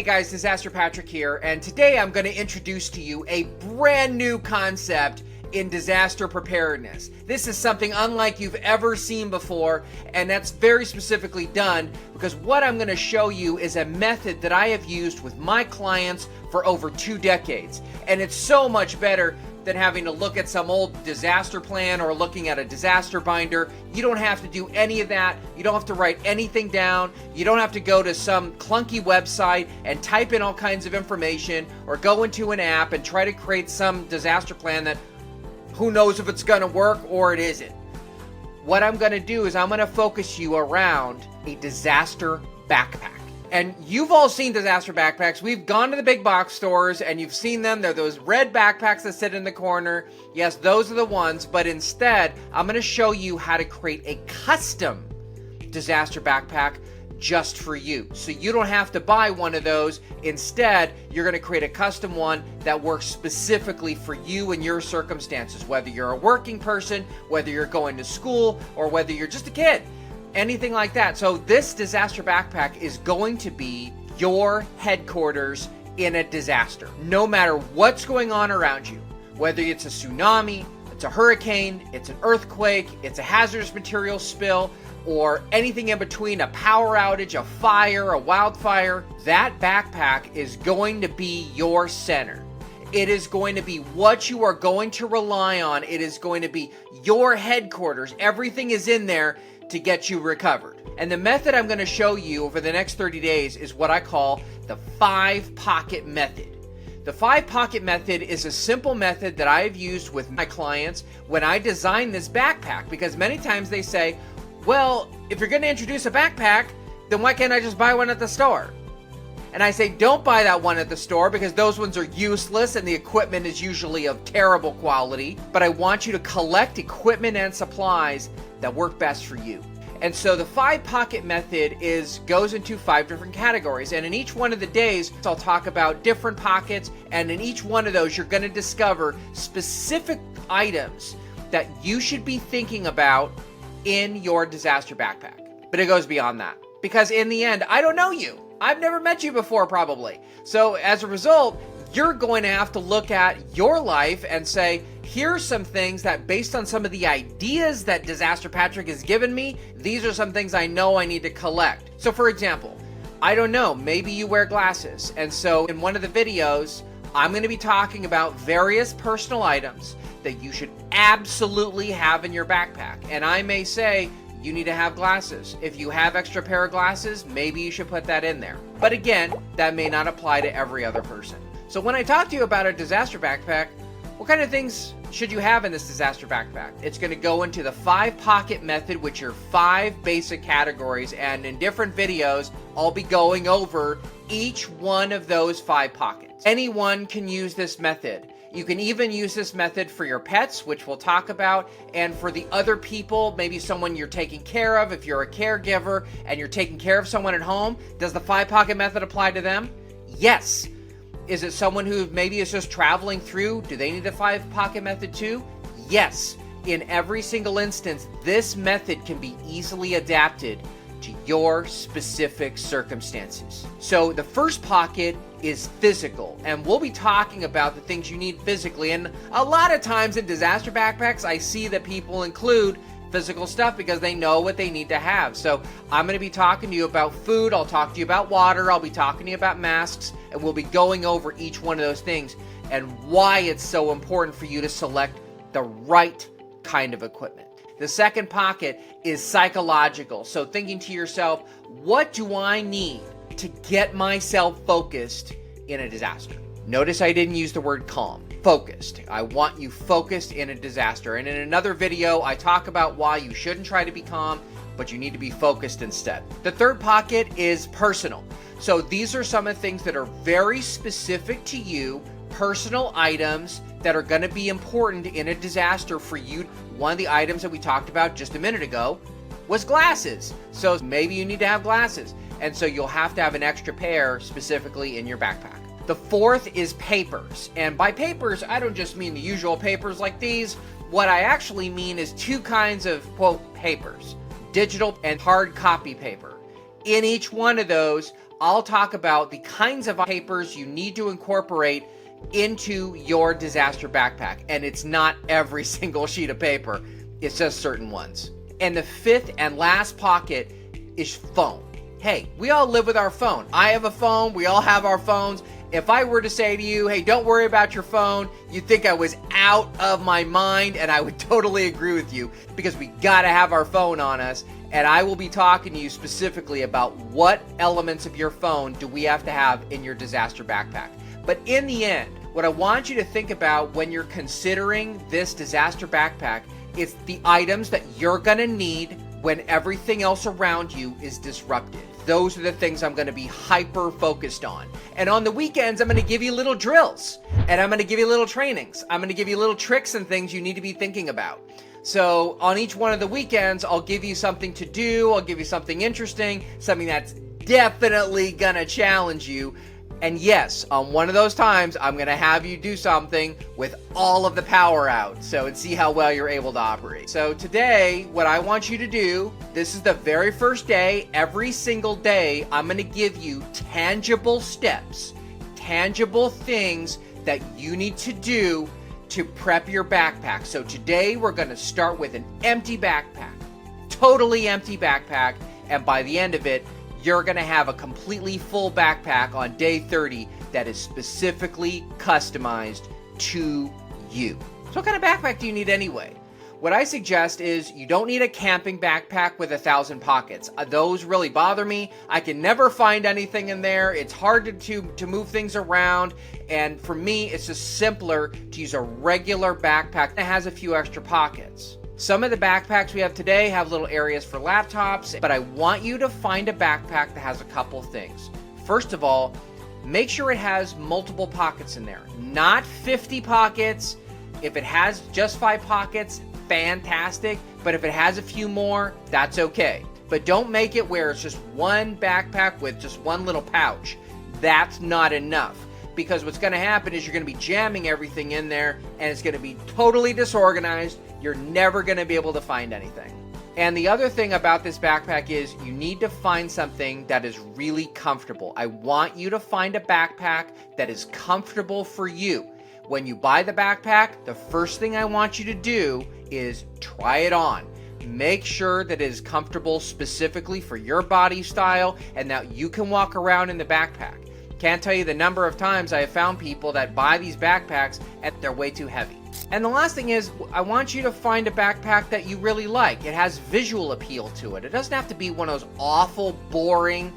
Hey guys, Disaster Patrick here, and today I'm going to introduce to you a brand new concept in disaster preparedness. This is something unlike you've ever seen before, and that's very specifically done because what I'm going to show you is a method that I have used with my clients for over 2 decades, and it's so much better than having to look at some old disaster plan or looking at a disaster binder. You don't have to do any of that. You don't have to write anything down. You don't have to go to some clunky website and type in all kinds of information or go into an app and try to create some disaster plan that who knows if it's gonna work or it isn't. What I'm gonna do is I'm gonna focus you around a disaster backpack. And you've all seen disaster backpacks. We've gone to the big box stores and you've seen them. They're those red backpacks that sit in the corner. Yes, those are the ones, but instead, I'm gonna show you how to create a custom disaster backpack just for you. So you don't have to buy one of those. Instead, you're gonna create a custom one that works specifically for you and your circumstances, whether you're a working person, whether you're going to school, or whether you're just a kid. Anything like that. So this disaster backpack is going to be your headquarters in a disaster. No matter what's going on around you, whether it's a tsunami, it's a hurricane, it's an earthquake, it's a hazardous material spill, or anything in between, a power outage, a fire, a wildfire, that backpack is going to be your center. It is going to be what you are going to rely on. It is going to be your headquarters. Everything is in there to get you recovered. And the method I'm going to show you over the next 30 days is what I call the 5-pocket method. The 5-pocket method is a simple method that I have used with my clients when I design this backpack, because many times they say, well, if you're going to introduce a backpack, then why can't I just buy one at the store? And I say, don't buy that one at the store because those ones are useless and the equipment is usually of terrible quality. But I want you to collect equipment and supplies that work best for you. And so the 5-pocket method goes into 5 different categories. And in each one of the days, I'll talk about different pockets. And in each one of those, you're going to discover specific items that you should be thinking about in your disaster backpack. But it goes beyond that. Because in the end, I don't know you. I've never met you before, probably. So as a result, you're going to have to look at your life and say, here's some things that based on some of the ideas that Disaster Patrick has given me, these are some things I know I need to collect. So for example, I don't know, maybe you wear glasses. And so in one of the videos, I'm going to be talking about various personal items that you should absolutely have in your backpack. And I may say, you need to have glasses. If you have extra pair of glasses, maybe you should put that in there. But again, that may not apply to every other person. So when I talk to you about a disaster backpack, what kind of things should you have in this disaster backpack? It's going to go into the 5-pocket method, which are 5 basic categories. And in different videos, I'll be going over each one of those 5 pockets. Anyone can use this method. You can even use this method for your pets, which we'll talk about, and for the other people, maybe someone you're taking care of. If you're a caregiver and you're taking care of someone at home, does the 5-pocket method apply to them? Yes. Is it someone who maybe is just traveling through? Do they need the 5-pocket method too? Yes. In every single instance, this method can be easily adapted to your specific circumstances. So the first pocket is physical, and we'll be talking about the things you need physically. And a lot of times in disaster backpacks, I see that people include physical stuff because they know what they need to have. So I'm going to be talking to you about food, I'll talk to you about water, I'll be talking to you about masks, and we'll be going over each one of those things and why it's so important for you to select the right kind of equipment. The second pocket is psychological. So thinking to yourself, what do I need to get myself focused in a disaster? Notice I didn't use the word calm. Focused. I want you focused in a disaster. And in another video, I talk about why you shouldn't try to be calm, but you need to be focused instead. The third pocket is personal. So these are some of the things that are very specific to you, personal items that are going to be important in a disaster for you. One of the items that we talked about just a minute ago was glasses. So maybe you need to have glasses. And so you'll have to have an extra pair specifically in your backpack. The fourth is papers. And by papers, I don't just mean the usual papers like these. What I actually mean is 2 kinds of, quote, papers. Digital and hard copy paper. In each one of those, I'll talk about the kinds of papers you need to incorporate into your disaster backpack. And it's not every single sheet of paper, it's just certain ones. And the fifth and last pocket is phone. Hey, we all live with our phone. I have a phone, we all have our phones. If I were to say to you, hey, don't worry about your phone, you'd think I was out of my mind, and I would totally agree with you, because we gotta have our phone on us. And I will be talking to you specifically about what elements of your phone do we have to have in your disaster backpack. But in the end, what I want you to think about when you're considering this disaster backpack is the items that you're gonna need when everything else around you is disrupted. Those are the things I'm gonna be hyper focused on. And on the weekends, I'm gonna give you little drills, and I'm gonna give you little trainings. I'm gonna give you little tricks and things you need to be thinking about. So on each one of the weekends, I'll give you something to do, I'll give you something interesting, something that's definitely gonna challenge you. And yes, on one of those times, I'm gonna have you do something with all of the power out, and see how well you're able to operate. So today, what I want you to do, this is the very first day, every single day, I'm gonna give you tangible steps, tangible things that you need to do to prep your backpack. So today, we're gonna start with an empty backpack, totally empty backpack, and by the end of it, you're gonna have a completely full backpack on day 30 that is specifically customized to you. So what kind of backpack do you need anyway? What I suggest is you don't need a camping backpack with 1,000 pockets. Those really bother me. I can never find anything in there. It's hard to move things around. And for me, it's just simpler to use a regular backpack that has a few extra pockets. Some of the backpacks we have today have little areas for laptops, but I want you to find a backpack that has a couple things. First of all, make sure it has multiple pockets in there, not 50 pockets. If it has just 5 pockets, fantastic, but if it has a few more, that's okay. But don't make it where it's just one backpack with just one little pouch. That's not enough, because what's going to happen is you're going to be jamming everything in there, and it's going to be totally disorganized. You're never going to be able to find anything. And the other thing about this backpack is you need to find something that is really comfortable. I want you to find a backpack that is comfortable for you. When you buy the backpack, the first thing I want you to do is try it on. Make sure that it is comfortable specifically for your body style and that you can walk around in the backpack. Can't tell you the number of times I have found people that buy these backpacks and they're way too heavy. And the last thing is, I want you to find a backpack that you really like. It has visual appeal to it. It doesn't have to be one of those awful, boring,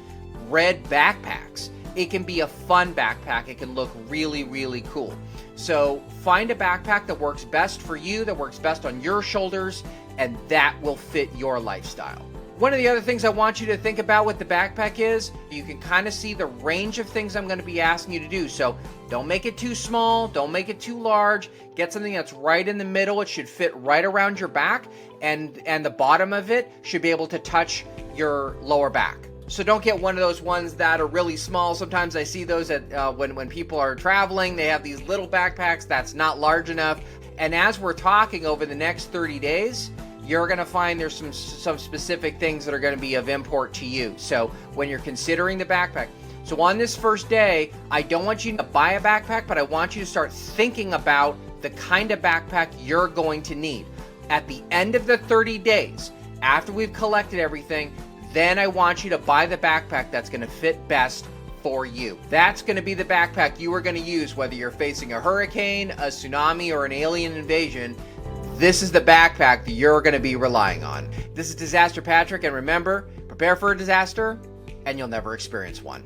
red backpacks. It can be a fun backpack. It can look really, really cool. So find a backpack that works best for you, that works best on your shoulders, and that will fit your lifestyle. One of the other things I want you to think about with the backpack is you can kind of see the range of things I'm going to be asking you to do. So don't make it too small. Don't make it too large. Get something that's right in the middle. It should fit right around your back, and the bottom of it should be able to touch your lower back. So don't get one of those ones that are really small. Sometimes I see those at when people are traveling. They have these little backpacks that's not large enough. And as we're talking over the next 30 days, you're going to find there's some specific things that are going to be of import to you. So when you're considering the backpack, so on this first day, I don't want you to buy a backpack, but I want you to start thinking about the kind of backpack you're going to need. At the end of the 30 days, after we've collected everything, then I want you to buy the backpack that's going to fit best for you. That's going to be the backpack you are going to use whether you're facing a hurricane, a tsunami, or an alien invasion. This is the backpack that you're going to be relying on. This is Disaster Patrick, and remember, prepare for a disaster, and you'll never experience one.